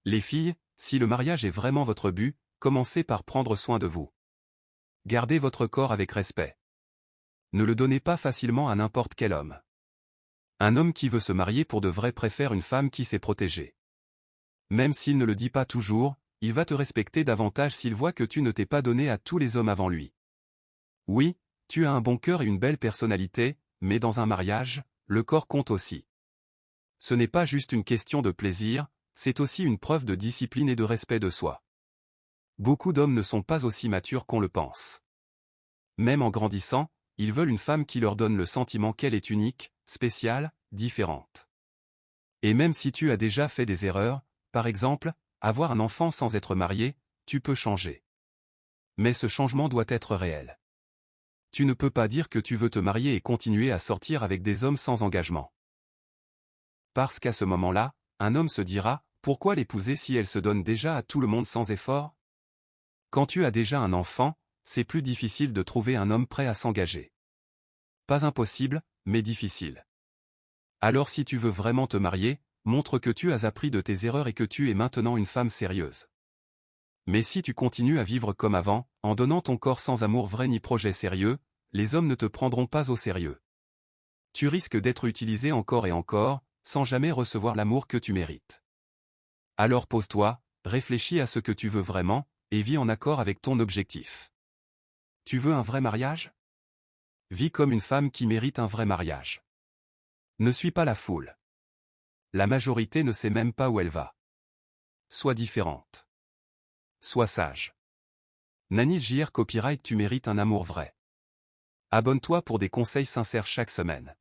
Les filles, si le mariage est vraiment votre but, commencez par prendre soin de vous. Gardez votre corps avec respect. Ne le donnez pas facilement à n'importe quel homme. Un homme qui veut se marier pour de vrai préfère une femme qui sait protéger. Même s'il ne le dit pas toujours, il va te respecter davantage s'il voit que tu ne t'es pas donné à tous les hommes avant lui. Oui, tu as un bon cœur et une belle personnalité, mais dans un mariage, le corps compte aussi. Ce n'est pas juste une question de plaisir, c'est aussi une preuve de discipline et de respect de soi. Beaucoup d'hommes ne sont pas aussi matures qu'on le pense. Même en grandissant, ils veulent une femme qui leur donne le sentiment qu'elle est unique, spéciale, différente. Et même si tu as déjà fait des erreurs, par exemple, avoir un enfant sans être marié, tu peux changer. Mais ce changement doit être réel. Tu ne peux pas dire que tu veux te marier et continuer à sortir avec des hommes sans engagement. Parce qu'à ce moment-là, un homme se dira, pourquoi l'épouser si elle se donne déjà à tout le monde sans effort? Quand tu as déjà un enfant, c'est plus difficile de trouver un homme prêt à s'engager. Pas impossible, mais difficile. Alors si tu veux vraiment te marier, montre que tu as appris de tes erreurs et que tu es maintenant une femme sérieuse. Mais si tu continues à vivre comme avant, en donnant ton corps sans amour vrai ni projet sérieux, les hommes ne te prendront pas au sérieux. Tu risques d'être utilisé encore et encore, sans jamais recevoir l'amour que tu mérites. Alors pose-toi, réfléchis à ce que tu veux vraiment, et vis en accord avec ton objectif. Tu veux un vrai mariage? Vis comme une femme qui mérite un vrai mariage. Ne suis pas la foule. La majorité ne sait même pas où elle va. Sois différente. Sois sage. Nanis JR Copyright. Tu mérites un amour vrai. Abonne-toi pour des conseils sincères chaque semaine.